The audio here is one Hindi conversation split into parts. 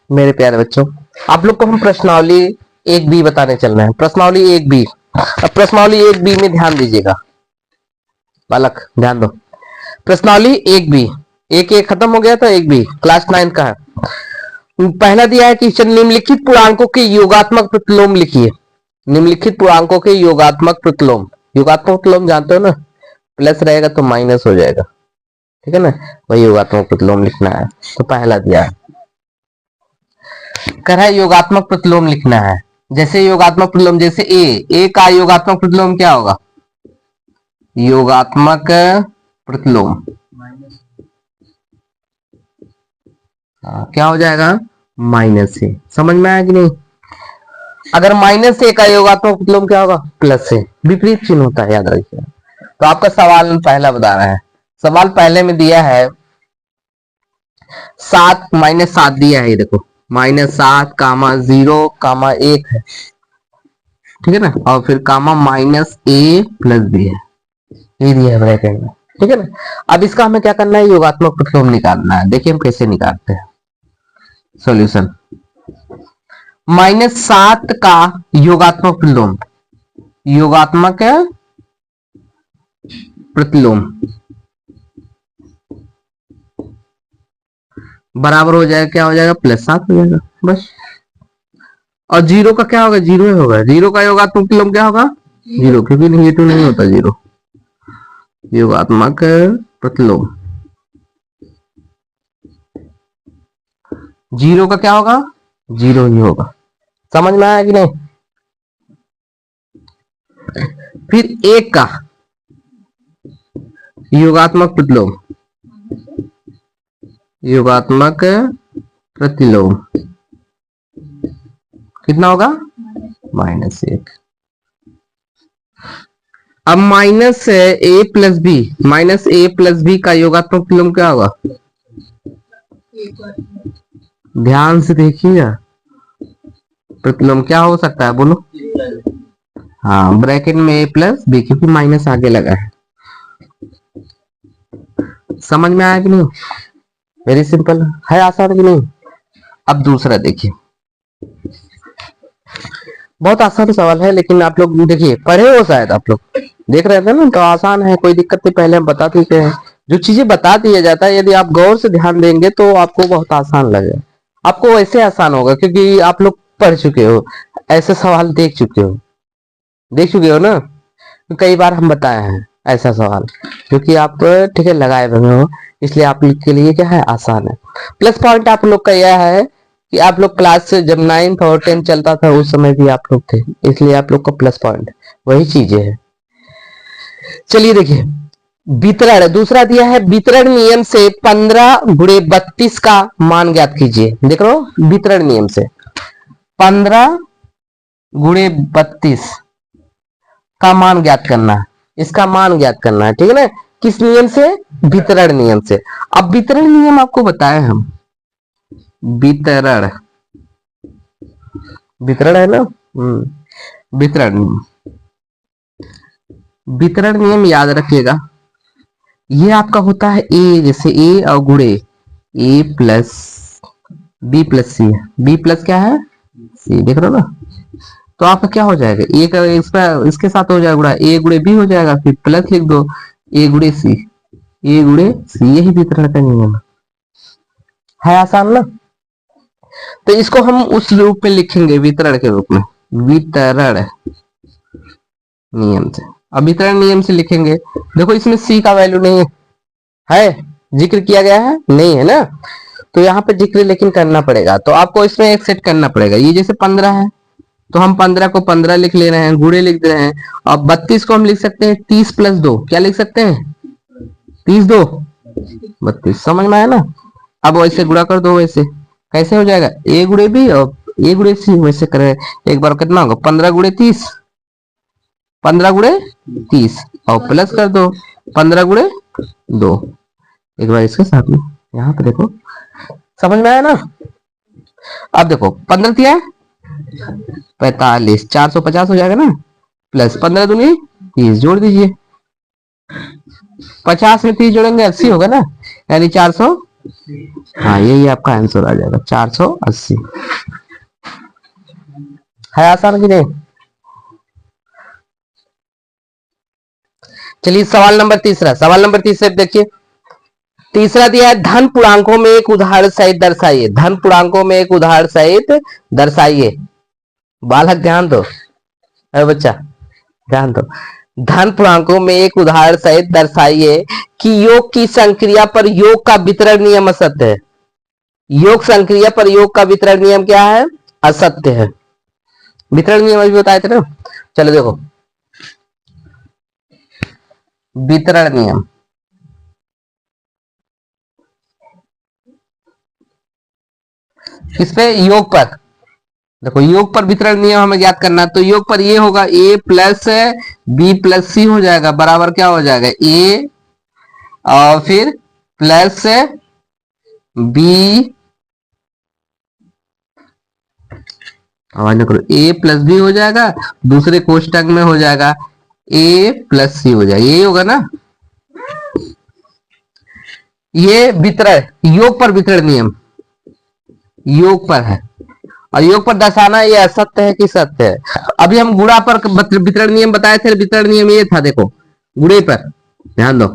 मेरे प्यारे बच्चों, आप लोग को हम प्रश्नावली 1B बताने चल रहे हैं। प्रश्नावली 1B। अब प्रश्नावली 1B में ध्यान दीजिएगा बालक, ध्यान दो। प्रश्नावली 1B, एक एक खत्म हो गया था। 1B क्लास 9 का है। पहला दिया है कि निम्नलिखित पूर्णांकों के योगात्मक प्रतिलोम लिखिए। निम्नलिखित पूर्णांकों के योगात्मक प्रतिलोम। योगात्मक प्रतिलोम जानते हो ना, प्लस रहेगा तो माइनस हो जाएगा, ठीक है ना, वही योगात्मक प्रतिलोम लिखना है। तो पहला दिया है, कह रहा है योगात्मक प्रतिलोम लिखना है। जैसे योगात्मक प्रतिलोम, जैसे ए का योगात्मक प्रतिलोम क्या होगा? योगात्मक प्रतिलोम क्या हो जाएगा? माइनस ए। समझ में आया कि नहीं? अगर माइनस ए का योगात्मक प्रतिलोम क्या होगा? प्लस ए। विपरीत चिन्ह होता है, याद रखिए। तो आपका सवाल पहला बता रहा है। सवाल पहले में दिया है 7 -7 दिया है, ये देखो -7 कामा 0 कामा 1 है, ठीक है ना, और फिर कामा -a + b है, ये दिया है ब्रैकेट में, ठीक है ना। अब इसका हमें क्या करना है? योगात्मक प्रतिलोम निकालना है। देखिए हम कैसे निकालते हैं। सॉल्यूशन, -7 का योगात्मक प्रतिलोम, योगात्मक प्रतिलोम बराबर हो जाएगा, क्या हो जाएगा? +7 हो जाएगा बस। और 0 का क्या होगा? 0 ही होगा। 0 का योगात्मक प्रतिलोम क्या होगा? 0, क्योंकि नेगेटिव नहीं होता 0। योगात्मक प्रतिलोम 0 का क्या होगा? 0 ही होगा। समझ में आया कि नहीं? फिर 1 का योगात्मक प्रतिलोम, योगात्मक प्रतिलोम कितना होगा? -1। अब -a + b का योगात्मक प्रतिलोम क्या होगा? ध्यान से देखिएगा, प्रतिलोम क्या हो सकता है बोलो? हाँ, ब्रैकेट में a + b, क्योंकि माइनस आगे लगा है। समझ में आया कि नहीं? वेरी सिंपल है, आसान कि नहीं? अब दूसरा देखिए, बहुत आसान सवाल है, लेकिन आप लोग देखिए पढ़े हो, शायद आप लोग देख रहे थे ना, तो आसान है, कोई दिक्कत नहीं। पहले हम बता देते हैं, जो चीजें बता दिया जाता है, यदि आप गौर से ध्यान देंगे तो आपको बहुत आसान लगेगा। आपको वैसे आसान होगा क्योंकि आप लोग पढ़ चुके हो, ऐसे सवाल देख चुके हो ना। तो कई बार हम बताए हैं ऐसा सवाल, क्योंकि आप ठीक है लगाए हुए हो, इसलिए आप लोग के लिए क्या है? आसान है। प्लस पॉइंट आप लोग का यह है कि आप लोग क्लास से जब 9th और 10th चलता था उस समय भी आप लोग थे, इसलिए आप लोग का प्लस पॉइंट वही चीजें है। चलिए देखिए, वितरण दूसरा दिया है। वितरण नियम से 15 × 32 का मान ज्ञात कीजिए। देख लो, वितरण नियम से 15 × 32 का मान ज्ञात करना है, इसका मान ज्ञात करना है, ठीक है ना। किस नियम से? वितरण नियम से। अब वितरण नियम आपको बताए हम, वितरण है ना, वितरण नियम याद रखिएगा। ये आपका होता है ए, जैसे ए और गुणे a + b + c, b plus क्या है? c, देख रहे हो ना। तो आपका क्या हो जाएगा? ए का इसके साथ हो जाएगा गुणा, a × b हो जाएगा, फिर प्लस लिख दो a × c, यही वितरण का नियम है। आसान ना। तो इसको हम उस रूप में लिखेंगे, वितरण के रूप में, वितरण नियम से। अब वितरण नियम से लिखेंगे, देखो इसमें c का वैल्यू नहीं है, जिक्र किया गया है नहीं है ना, तो यहाँ पे जिक्र लेकिन करना पड़ेगा। तो आपको इसमें एक सेट करना पड़ेगा। ये जैसे 15 है तो हम 15 को 15 लिख ले रहे हैं, गुणे लिख दे रहे हैं। और 32 को हम लिख सकते हैं 30 + 2, क्या लिख सकते हैं? 30 2 32। समझ में आया ना? अब वैसे गुणा कर दो, वैसे कैसे हो जाएगा? a × b और a × c, वैसे करें एक बार, कितना होगा? 15 × 30, 15 × 30 और प्लस कर दो 15 × 2, एक बार इसके साथ में यहाँ पे देखो। समझ में आया ना? अब देखो 15 दिया 45, 450 हो जाएगा ना, प्लस 15 दूनी 30, जोड़ दीजिए। 50 में 30 जोड़ेंगे 80 होगा ना, यानी 400 हाँ, यही आपका आंसर आ जाएगा 480। है आसान कि नहीं? चलिए सवाल नंबर तीसरा, सवाल नंबर तीसरे देखिए। तीसरा दिया है धन पूर्णांकों में एक उदाहरण सहित दर्शाइए। धन पूर्णांकों में एक उदाहरण सहित दर्शाइए। बालक ध्यान दो, अरे बच्चा ध्यान दो। धन पूर्णांकों में एक उदाहरण सहित दर्शाइए कि योग की संक्रिया पर योग का वितरण नियम असत्य है। योग संक्रिया पर योग का वितरण नियम क्या है? असत्य है। वितरण नियम अभी बताए थे ना। चलो देखो, वितरण नियम, किस पे? योग पर। देखो योग पर वितरण नियम हमें ज्ञात करना है, तो योग पर ये होगा a प्लस बी प्लस सी हो जाएगा, बराबर क्या हो जाएगा? a और फिर प्लस बी, आवाज ना करो, a प्लस बी हो जाएगा, दूसरे कोष्टक में हो जाएगा a प्लस सी हो जाएगा, यही होगा ना। ये वितरण, योग पर वितरण नियम योग पर है, और योग पर दर्शाना ये असत्य है कि सत्य है। अभी हम गुणा पर वितरण नियम बताए थे। वितरण नियम ये था, देखो गुणे पर ध्यान दो,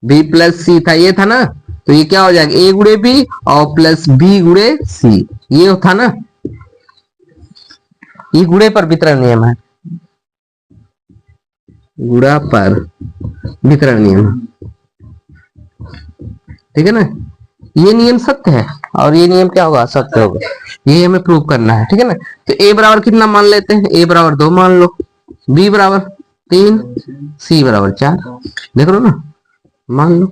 बी प्लस सी था, ये था ना, तो ये क्या हो जाएगा? ए गुणे बी और प्लस बी गुणे सी, ये था ना। ये गुणे पर वितरण नियम है, गुणा पर वितरण नियम, ठीक है ना। ये नियम सत्य है और ये नियम क्या होगा? सत्य होगा। ये हमें प्रूव करना है, ठीक है ना। तो ए बराबर कितना मान लेते हैं? ए बराबर 2 मान लो, बी बराबर 3, सी बराबर 4, देख लो ना, मान लो।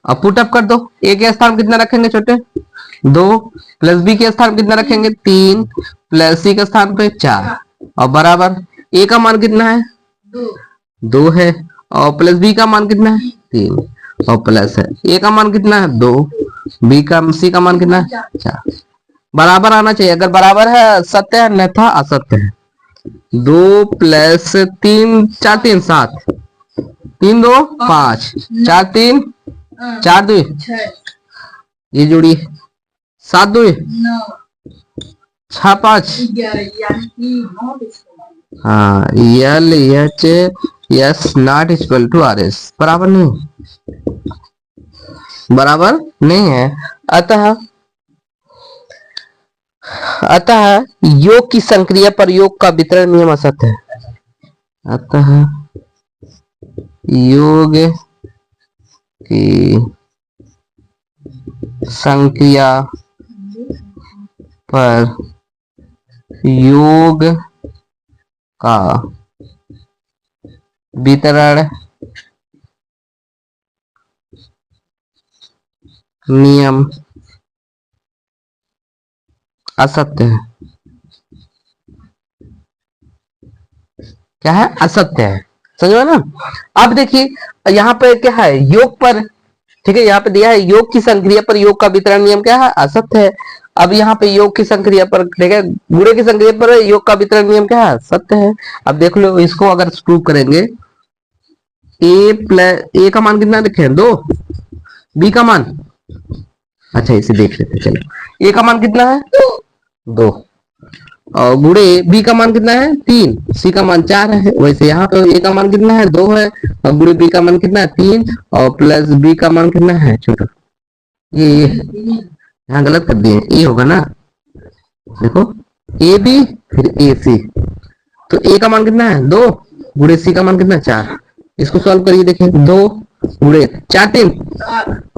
अब पुटअप कर दो, ए के स्थान कितना रखेंगे छोटे? 2, प्लस बी के स्थान कितना रखेंगे? 3, प्लस सी के स्थान पे 4, और बराबर ए का मान कितना है? 2 है, और प्लस बी का मान कितना है? 3, और प्लस है ए का मान कितना है? 2, बी का सी का मान कितना है? 4। बराबर आना चाहिए, अगर बराबर है सत्य है, अन्यथा असत्य है। 2 प्लस 3, 4 3 7, 3 2 5, 4 3 4 2, ये जोड़ी 7 2 6 5, हाँ, L H S not equal to R S, बराबर नहीं, बराबर नहीं है। अतः अतः योग की संक्रिया पर योग का वितरण नियम असत्य है। अतः योग की संक्रिया पर योग का वितरण नियम असत्य है। क्या है? असत्य है, समझो ना। अब देखिए यहाँ पे क्या है? योग पर, ठीक है, यहाँ पे दिया है योग की संक्रिया पर योग का वितरण नियम क्या है? असत्य है। अब यहाँ पे योग की संक्रिया पर, ठीक है, गुणे की संक्रिया पर योग का वितरण नियम क्या है? सत्य है। अब देख लो इसको अगर प्रूव करेंगे, ए प्लस ए का मान कितना रखे? 2, बी का मान, अच्छा इसे देख लेते, चलो ए का मान कितना है? 2, और गुणे बी का मान कितना है? 3, सी का मान 4 है। वैसे यहाँ पे ए का मान कितना है? 2 है, और गुणे बी का मान कितना है? 3, और प्लस बी का मान कितना है? छोटा ये यहाँ गलत कर दिए, ए होगा ना, देखो ए बी फिर ए सी, तो ए का मान कितना है? 2, गुणे सी का मान कितना है? 4। इसको सॉल्व करिए, देखिए 2 गुणे 4 3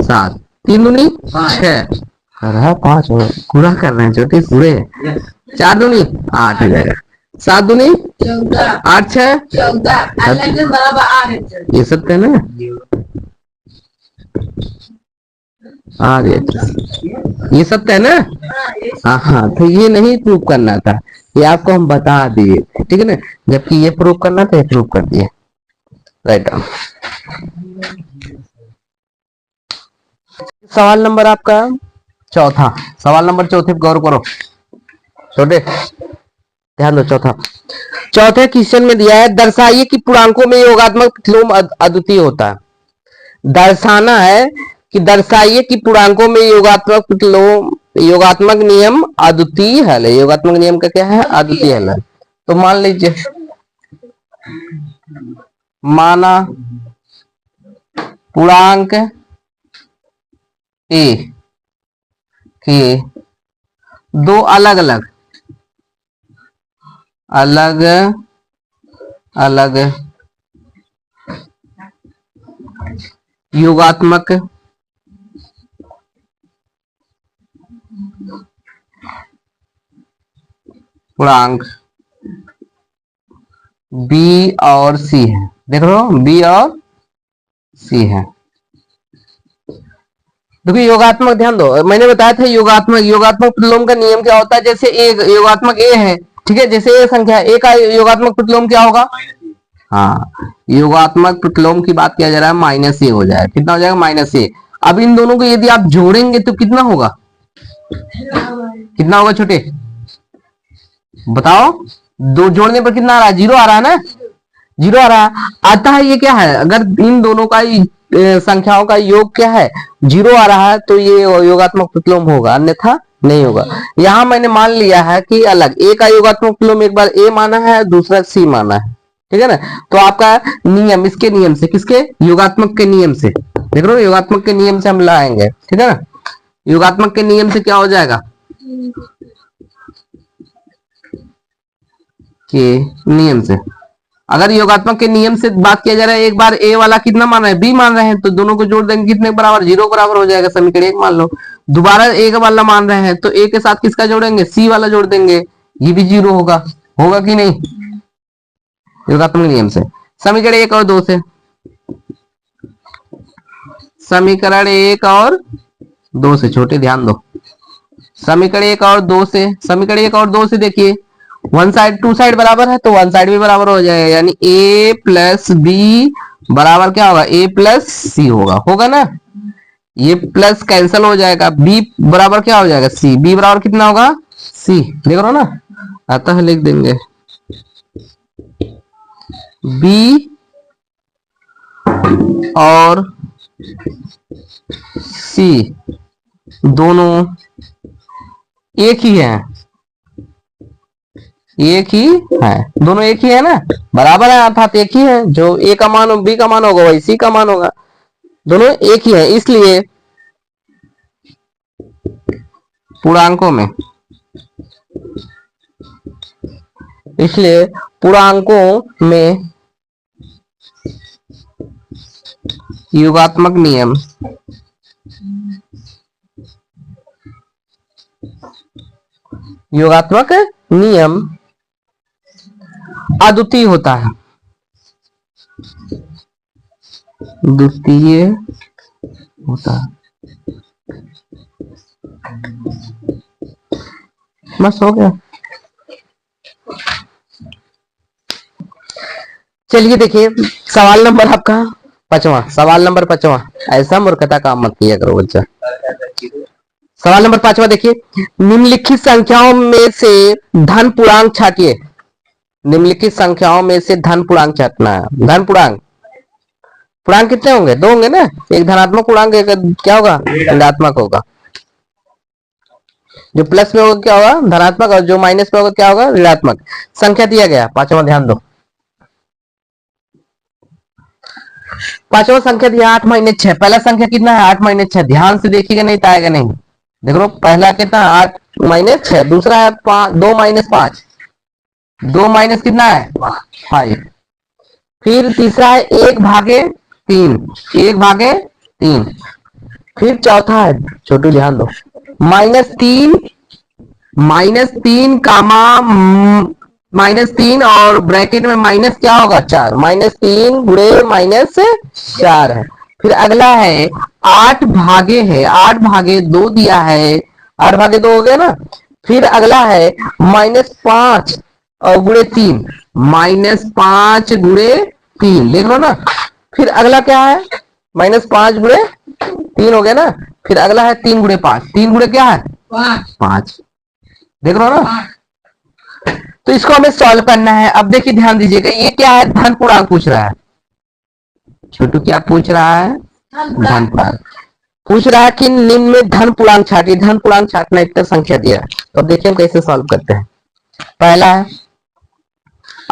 7, 3 दूनी 6, अरे 5 गुणा कर रहे हैं छोटे, गुणे 4 दूनी 8 हो जाएगा, 7 दूनी 8 6 ये सत्य है ना। आ गया, ये सत्य है ना। हाँ हाँ, तो ये नहीं प्रूव करना था, ये आपको हम बता दिए, ठीक है ना, जबकि ये प्रूव करना था, ये प्रूव कर दिए। Write down. सवाल नंबर आपका चौथा, सवाल नंबर चौथे पे गौर करो छोटे, ध्यान दो। चौथे क्वेश्चन में दिया है दर्शाइए कि पूर्णांकों में योगात्मक प्रतिलोम अद्वितीय होता है। दर्शाना है कि दर्शाइए कि पूर्णांकों में योगात्मक नियम अद्वितीय हल है। योगात्मक नियम का क्या है? अद्वितीय हल है। तो मान लीजिए, माना पूर्णांक ए के दो अलग अलग योगात्मक पूर्णांक बी और सी है। देख लो, बी और सी है। देखो योगात्मक, ध्यान दो, मैंने बताया था योगात्मक प्रतिलोम का नियम क्या होता है। जैसे एक योगात्मक ए है, ठीक है, जैसे ए संख्या ए का योगात्मक प्रतिलोम क्या होगा? हाँ, योगात्मक प्रतिलोम की बात किया जा रहा है, माइनस ए हो जाएगा। कितना हो जाएगा? माइनस ए। अब इन दोनों को यदि आप जोड़ेंगे तो कितना होगा? कितना होगा छोटे, बताओ? दो जोड़ने पर कितना आ रहा है? जीरो आ रहा है ना, जीरो आ रहा है। आता है ये क्या है? अगर इन दोनों का संख्याओं का योग क्या है? जीरो आ रहा है, तो ये योगात्मक प्रतिलोम होगा, अन्यथा नहीं होगा। यहां मैंने मान लिया है कि अलग ए का योगात्मक प्रतिलोम एक बार ए माना है, दूसरा सी माना है, ठीक है ना। तो आपका नियम, इसके नियम से, किसके? योगात्मक के नियम से, देख लो, योगात्मक के नियम से हम लाएंगे, ठीक है ना। योगात्मक के नियम से क्या हो जाएगा? के नियम से, अगर योगात्मक के नियम से बात किया जा रहा है, एक बार ए वाला कितना मान रहे हैं? बी मान रहे हैं, तो दोनों को जोड़ देंगे, कितने बराबर? जीरो बराबर हो जाएगा, समीकरण एक मान लो। दोबारा ए वाला मान रहे हैं, तो ए के साथ किसका जोड़ेंगे? सी वाला जोड़ देंगे, ये भी जीरो होगा। होगा कि नहीं? योगात्मक नियम से। समीकरण एक और दो से, समीकरण एक और दो से, छोटे ध्यान दो, समीकरण एक और दो से, समीकरण एक और दो से देखिए, वन साइड टू साइड बराबर है, तो वन साइड भी बराबर हो जाएगा, यानी ए प्लस बी बराबर क्या होगा? ए प्लस सी होगा, होगा ना। ये प्लस कैंसिल हो जाएगा, बी बराबर क्या हो जाएगा? सी। बी बराबर कितना होगा? सी, देख रहे हो ना। अतः लिख देंगे बी और सी दोनों एक ही है, एक ही है, दोनों एक ही है ना, बराबर है, अर्थात एक ही है। जो ए का मान बी का मान होगा वही सी का मान होगा, दोनों एक ही है। इसलिए पूर्णांकों में, इसलिए पूर्णांकों में योगात्मक नियम अद्वितीय होता है, द्वितीय होता है। बस हो गया। चलिए देखिए, सवाल नंबर आपका 5वां, सवाल नंबर 5वां। ऐसा मूर्खता काम मत किया करो बच्चा। सवाल नंबर 5वां देखिए, निम्नलिखित संख्याओं में से धन पूर्णांक छाटिए। निम्नलिखित संख्याओं में से धन पूर्णांक छाटना है। धन पूर्णांक, पूर्णांक कितने होंगे? दो होंगे ना, एक धनात्मक पूर्णांक, एक क्या होगा? ऋणात्मक होगा। जो प्लस में होगा क्या होगा? धनात्मक, और जो माइनस में होगा क्या होगा? ऋणात्मक। संख्या दिया गया 5वां, ध्यान दो, 5वां संख्या दिया 8 - 6। पहला संख्या कितना है? 8 - 6। ध्यान से देखिएगा, नहीं तो आएगा नहीं। देख लो, पहला कितना? 8 - 6। दूसरा है 2 - 5, 2 माइनस कितना है? 5। फिर तीसरा है 1/3, 1/3। फिर चौथा है, छोटू ध्यान दो, -3, -3 कामा -3 और ब्रैकेट में माइनस क्या होगा? 4, -3 गुणे -4 है। फिर अगला है 8 भागे है, 8/2 दिया है, 8/2 हो गया ना। फिर अगला है -5 और गुणे 3, -5 गुणे 3, देख लो ना। फिर अगला क्या है? -5 गुणे 3 हो गया ना। फिर अगला है 3 गुणे 5, 3 गुणे क्या है? 5, देख लो ना। तो इसको हमें सॉल्व करना है। अब देखिए, ध्यान दीजिएगा, ये क्या है? धन पूर्णांक पूछ रहा है। छोटू क्या पूछ रहा है? धन पूर्णांक। पूछ रहा है कि निम्न में धन पूर्णांक छाटिए। धन पूर्णांक छाटना एक संख्या दिया है, तो अब देखिए हम कैसे सॉल्व करते हैं। पहला है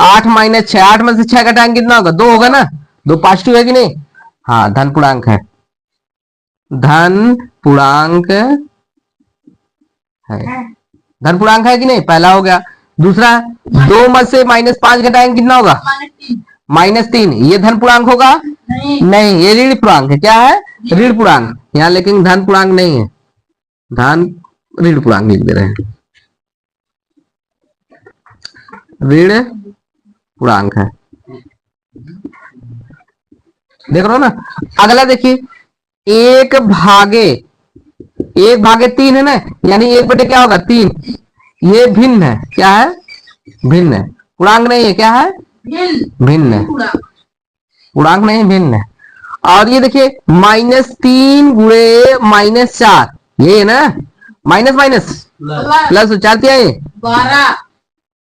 8 माइनस 6, 8 में से 6 घटाएंगे कितना होगा? 2 होगा ना, 2 पॉजिटिव है कि नहीं? हाँ, धन पूर्णांक है, धन पूर्णांक है, धन पूर्णांक है कि नहीं? पहला हो गया। दूसरा 2 में से -5 घटाएंगे कितना होगा? -3। ये धन पूर्णांक होगा? नहीं, ये ऋण पूर्णांक है। क्या है? ऋण पूर्णांक। यहाँ लेकिन धन पूर्णांक नहीं है, धन ऋण पूर्णांक लिख दे रहे हैं, ऋण पूर्णांक है। देख रहे हो ना। अगला देखिए 1/3 है ना, यानी 1/, क्या होगा? 3। ये भिन्न है। क्या है? भिन्न है, पूर्णांक नहीं है। क्या है? भिन्न है, पूर्णांक नहीं, भिन्न है। और ये देखिए -3 गुणे -4, ये है ना, माइनस माइनस प्लस 4 क्या है? 12।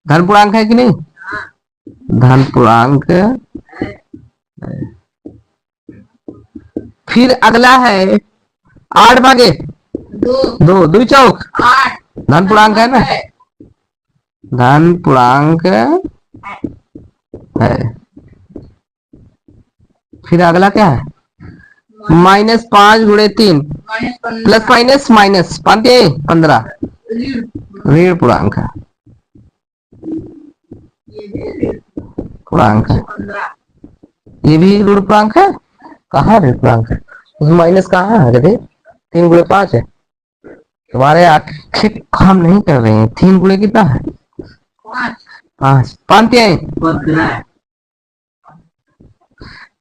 धन पूर्णांक है कि नहीं? धन पूर्णांक। फिर अगला है 8/2, 2 चौक 8, धन पूर्णांक है ना, धन पूर्णांक है। फिर अगला क्या है? -5 गुणे 3 प्लस माइनस माइनस 15, ऋण पूर्णांक है, पूर्णांक है। ये भी ऋण पूर्णांक है। कहाँ ऋण पूर्णांक है? उसमें माइनस कहाँ है? देखिए 3 गुणे 5 है। तुम्हारे आंखें काम नहीं कर रहे हैं। 3 गुणे कितना है? 5। 5 है,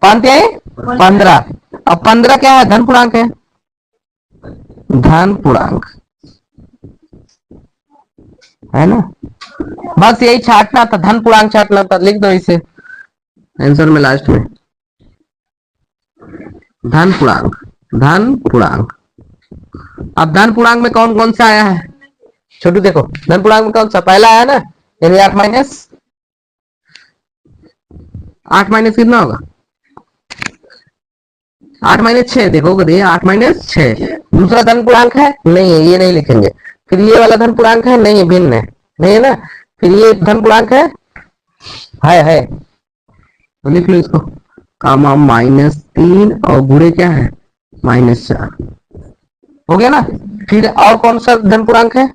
15। अब 15 क्या है? धन पूर्णांक है, धन पूर्णांक है ना। बस यही छाटना था, धन पूर्णांक छाटना था। लिख दो इसे आंसर में लास्ट में, धन पूर्णांक, धन पूर्णांक। अब धन पूर्णांक में कौन कौन सा आया है? छोटू देखो, धन पूर्णांक में कौन सा पहला आया ना, यानी 8 माइनस कितना होगा? 8 - 6। देखो 8 - 6। दूसरा धन पूर्णांक है? नहीं है, ये नहीं लिखेंगे। फिर ये वाला धन पूर्णांक है? नहीं है, भिन्न है, नहीं है ना। फिर ये धन पूर्णांक है, तो लिख लो इसको, कामा -3 और गुणे क्या है? -4 हो गया ना। फिर और कौन सा धन पूर्णांक है?